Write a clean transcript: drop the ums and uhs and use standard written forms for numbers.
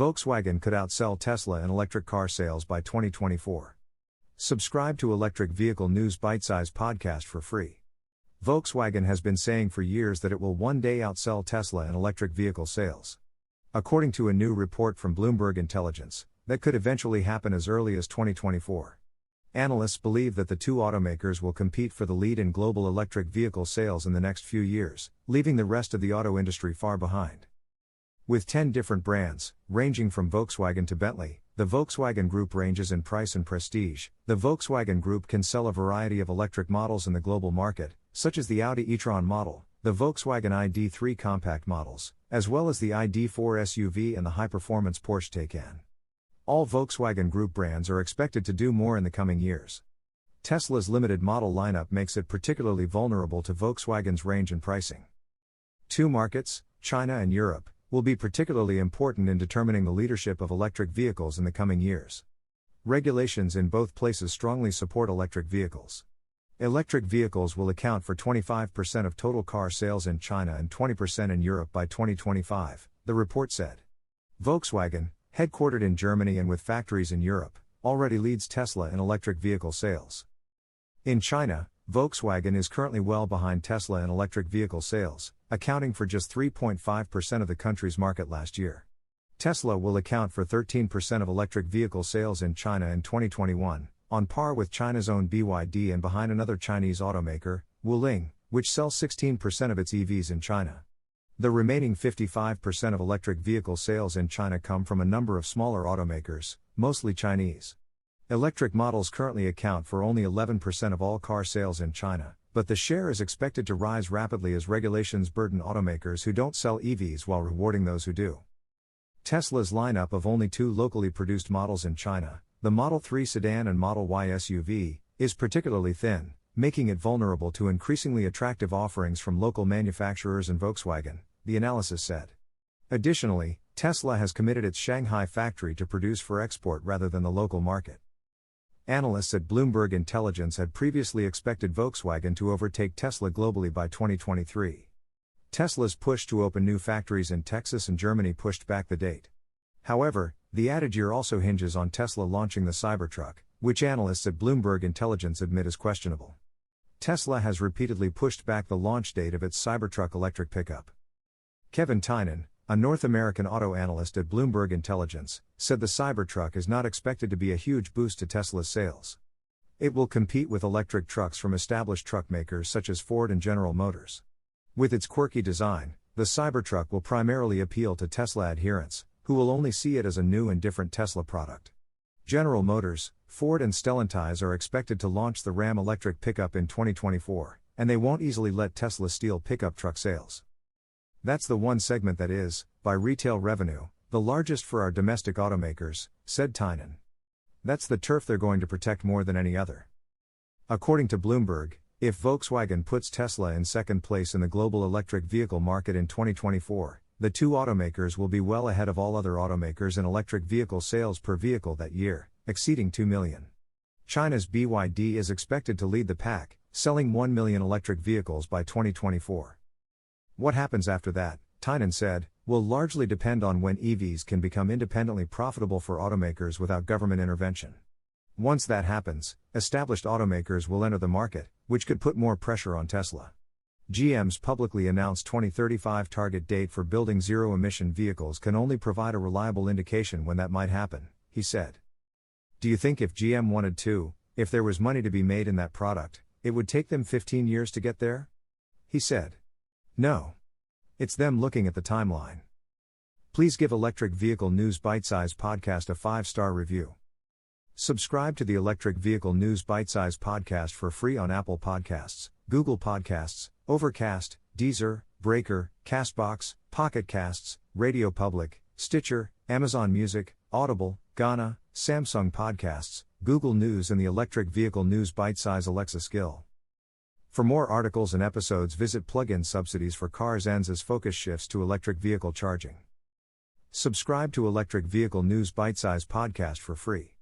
Volkswagen could outsell Tesla in electric car sales by 2024. Subscribe to Electric Vehicle News Bitesize podcast for free. Volkswagen has been saying for years that it will one day outsell Tesla in electric vehicle sales. According to a new report from Bloomberg Intelligence, that could eventually happen as early as 2024. Analysts believe that the two automakers will compete for the lead in global electric vehicle sales in the next few years, leaving the rest of the auto industry far behind. With 10 different brands, ranging from Volkswagen to Bentley, the Volkswagen Group ranges in price and prestige. The Volkswagen Group can sell a variety of electric models in the global market, such as the Audi e-tron model, the Volkswagen ID.3 compact models, as well as the ID.4 SUV and the high-performance Porsche Taycan. All Volkswagen Group brands are expected to do more in the coming years. Tesla's limited model lineup makes it particularly vulnerable to Volkswagen's range and pricing. Two markets, China and Europe, will be particularly important in determining the leadership of electric vehicles in the coming years. Regulations in both places strongly support electric vehicles. Electric vehicles will account for 25% of total car sales in China and 20% in Europe by 2025, the report said. Volkswagen, headquartered in Germany and with factories in Europe, already leads Tesla in electric vehicle sales. In China, Volkswagen is currently well behind Tesla in electric vehicle sales, accounting for just 3.5% of the country's market last year. Tesla will account for 13% of electric vehicle sales in China in 2021, on par with China's own BYD and behind another Chinese automaker, Wuling, which sells 16% of its EVs in China. The remaining 55% of electric vehicle sales in China come from a number of smaller automakers, mostly Chinese. Electric models currently account for only 11% of all car sales in China, but the share is expected to rise rapidly as regulations burden automakers who don't sell EVs while rewarding those who do. Tesla's lineup of only two locally produced models in China, the Model 3 sedan and Model Y SUV, is particularly thin, making it vulnerable to increasingly attractive offerings from local manufacturers and Volkswagen, the analysis said. Additionally, Tesla has committed its Shanghai factory to produce for export rather than the local market. Analysts at Bloomberg Intelligence had previously expected Volkswagen to overtake Tesla globally by 2023. Tesla's push to open new factories in Texas and Germany pushed back the date. However, the added year also hinges on Tesla launching the Cybertruck, which analysts at Bloomberg Intelligence admit is questionable. Tesla has repeatedly pushed back the launch date of its Cybertruck electric pickup. Kevin Tynan, a North American auto analyst at Bloomberg Intelligence, said the Cybertruck is not expected to be a huge boost to Tesla's sales. It will compete with electric trucks from established truck makers such as Ford and General Motors. With its quirky design, the Cybertruck will primarily appeal to Tesla adherents, who will only see it as a new and different Tesla product. General Motors, Ford and Stellantis are expected to launch the Ram electric pickup in 2024, and they won't easily let Tesla steal pickup truck sales. That's the one segment that is, by retail revenue, the largest for our domestic automakers, said Tynan. That's the turf they're going to protect more than any other. According to Bloomberg, if Volkswagen puts Tesla in second place in the global electric vehicle market in 2024, the two automakers will be well ahead of all other automakers in electric vehicle sales per vehicle that year, exceeding 2 million. China's BYD is expected to lead the pack, selling 1 million electric vehicles by 2024. What happens after that, Tynan said, will largely depend on when EVs can become independently profitable for automakers without government intervention. Once that happens, established automakers will enter the market, which could put more pressure on Tesla. GM's publicly announced 2035 target date for building zero-emission vehicles can only provide a reliable indication when that might happen, he said. Do you think if GM wanted to, if there was money to be made in that product, it would take them 15 years to get there? He said. No. It's them looking at the timeline. Please give Electric Vehicle News Bitesize podcast a 5-star review. Subscribe to the Electric Vehicle News Bitesize podcast for free on Apple Podcasts, Google Podcasts, Overcast, Deezer, Breaker, Castbox, Pocket Casts, Radio Public, Stitcher, Amazon Music, Audible, Gaana, Samsung Podcasts, Google News and the Electric Vehicle News Bitesize Alexa skill. For more articles and episodes, visit Plug-in Subsidies for Cars Ends as focus shifts to electric vehicle charging. Subscribe to Electric Vehicle News Bitesize podcast for free.